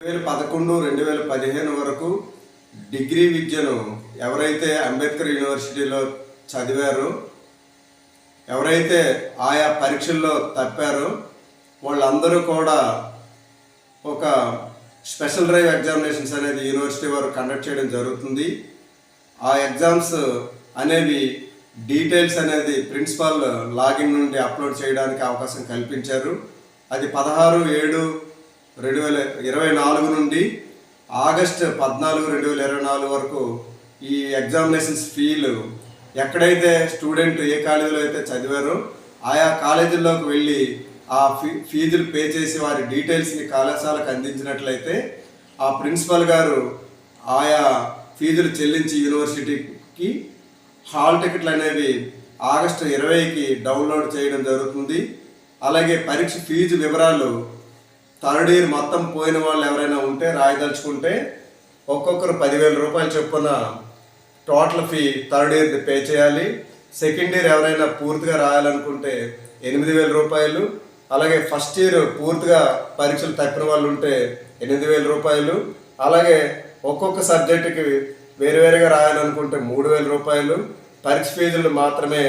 2011 2015 వరకు డిగ్రీ విద్యను ఎవరైతే అంబేద్కర్ యూనివర్సిటీలో చదివారో, ఎవరైతే ఆయా పరీక్షల్లో తప్పారో వాళ్ళందరూ కూడా ఒక స్పెషల్ డ్రైవ్ ఎగ్జామినేషన్స్ అనేది యూనివర్సిటీ వారు కండక్ట్ చేయడం జరుగుతుంది. ఆ ఎగ్జామ్స్ అనేవి డీటెయిల్స్ అనేది ప్రిన్సిపాల్ లాగిన్ నుండి అప్లోడ్ చేయడానికి అవకాశం కల్పించారు. అది 16/7/2024 నుండి ఆగస్టు 14/2024 వరకు ఈ ఎగ్జామినేషన్స్ ఫీలు ఎక్కడైతే స్టూడెంట్ ఏ కాలేజీలో అయితే చదివారో ఆయా కాలేజీల్లోకి వెళ్ళి ఆ ఫీజులు పే చేసి వారి డీటెయిల్స్ని కళాశాలకు అందించినట్లయితే ఆ ప్రిన్సిపల్ గారు ఆయా ఫీజులు చెల్లించి యూనివర్సిటీకి హాల్ టికెట్లు అనేవి ఆగస్టు 20కి డౌన్లోడ్ చేయడం జరుగుతుంది. అలాగే పరీక్ష ఫీజు వివరాలు థర్డ్ ఇయర్ మొత్తం పోయిన వాళ్ళు ఎవరైనా ఉంటే రాయదలుచుకుంటే ఒక్కొక్కరు 10,000 రూపాయలు చొప్పున టోటల్ ఫీ థర్డ్ ఇయర్ది పే చేయాలి. సెకండ్ ఇయర్ ఎవరైనా పూర్తిగా రాయాలనుకుంటే 8,000 రూపాయలు. అలాగే ఫస్ట్ ఇయర్ పూర్తిగా పరీక్షలు తప్పిన వాళ్ళు ఉంటే 8,000 రూపాయలు. అలాగే ఒక్కొక్క సబ్జెక్టుకి వేరువేరుగా రాయాలనుకుంటే 3,000 రూపాయలు పరీక్ష ఫీజులు మాత్రమే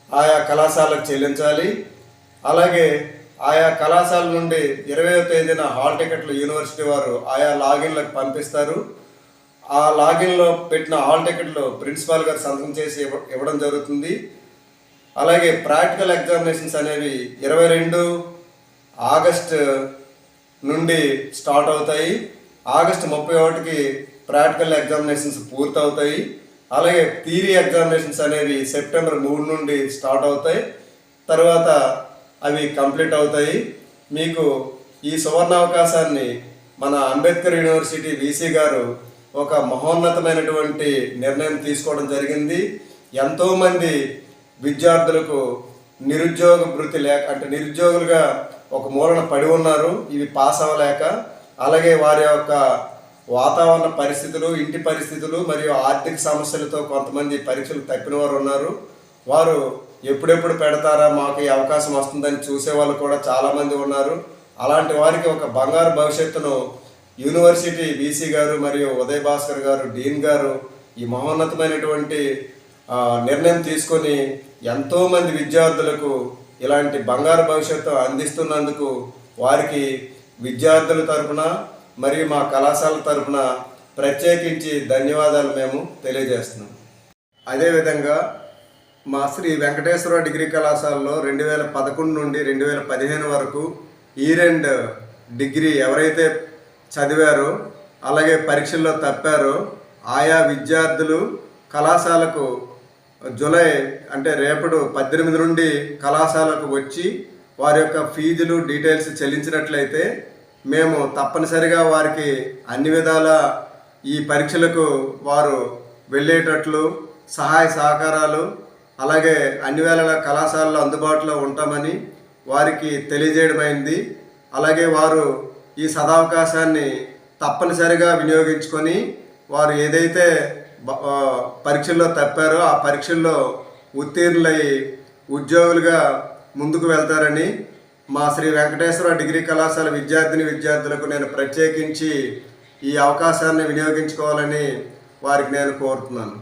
ఆయా కళాశాలకు చెల్లించాలి. అలాగే ఆయా కళాశాల నుండి 20వ తేదీన హాల్ టికెట్లు యూనివర్సిటీ వారు ఆయా లాగిన్లకు పంపిస్తారు. ఆ లాగిన్లో పెట్టిన హాల్ టికెట్లు ప్రిన్సిపాల్ గారు సంతకం చేసి ఇవ్వడం జరుగుతుంది. అలాగే ప్రాక్టికల్ ఎగ్జామినేషన్స్ అనేవి 22 ఆగస్టు నుండి స్టార్ట్ అవుతాయి. ఆగస్టు 31కి ప్రాక్టికల్ ఎగ్జామినేషన్స్ పూర్తవుతాయి. అలాగే థియరీ ఎగ్జామినేషన్స్ అనేవి సెప్టెంబర్ 3 నుండి స్టార్ట్ అవుతాయి. తర్వాత అవి కంప్లీట్ అవుతాయి. మీకు ఈ సువర్ణ అవకాశాన్ని మన అంబేద్కర్ యూనివర్సిటీ వీసీ గారు ఒక మహోన్నతమైనటువంటి నిర్ణయం తీసుకోవడం జరిగింది. ఎంతోమంది విద్యార్థులకు నిరుద్యోగ భృతి లేక అంటే నిరుద్యోగులుగా ఒక మూలన పడి ఉన్నారు, ఇవి పాస్ అవ్వలేక. అలాగే వారి యొక్క వాతావరణ పరిస్థితులు, ఇంటి పరిస్థితులు మరియు ఆర్థిక సమస్యలతో కొంతమంది పరీక్షలు తప్పిన వారు ఉన్నారు. వారు ఎప్పుడెప్పుడు పెడతారా, మాకు ఈ అవకాశం వస్తుందని చూసేవాళ్ళు కూడా చాలామంది ఉన్నారు. అలాంటి వారికి ఒక బంగారు భవిష్యత్తును యూనివర్సిటీ వీసీ గారు మరియు ఉదయ్ భాస్కర్ గారు డీన్ గారు ఈ మహోన్నతమైనటువంటి నిర్ణయం తీసుకొని ఎంతోమంది విద్యార్థులకు ఇలాంటి బంగారు భవిష్యత్తు అందిస్తున్నందుకు వారికి విద్యార్థుల తరపున మరియు మా కళాశాల తరపున ప్రత్యేకించి ధన్యవాదాలు మేము తెలియజేస్తున్నాం. అదేవిధంగా మా శ్రీ వెంకటేశ్వర డిగ్రీ కళాశాలలో 2011 నుండి 2015 వరకు ఇయర్ ఎండ్ డిగ్రీ ఎవరైతే చదివారో అలాగే పరీక్షల్లో తప్పారో ఆయా విద్యార్థులు కళాశాలకు జూలై అంటే రేపటి 18 నుండి కళాశాలకు వచ్చి వారి యొక్క ఫీజులు డీటెయిల్స్ చెల్లించినట్లయితే మేము తప్పనిసరిగా వారికి అన్ని విధాల ఈ పరీక్షలకు వారు వెళ్ళేటట్లు సహాయ సహకారాలు అలాగే అన్ని వేళల కళాశాలలో అందుబాటులో ఉంటామని వారికి తెలియజేయడమైంది. అలాగే వారు ఈ సదవకాశాన్ని తప్పనిసరిగా వినియోగించుకొని వారు ఏదైతే పరీక్షల్లో తప్పారో ఆ పరీక్షల్లో ఉత్తీర్ణులై ఉద్యోగులుగా ముందుకు వెళ్తారని మా శ్రీ వెంకటేశ్వర డిగ్రీ కళాశాల విద్యార్థులకు నేను ప్రత్యేకించి ఈ అవకాశాన్ని వినియోగించుకోవాలని వారికి నేను కోరుతున్నాను.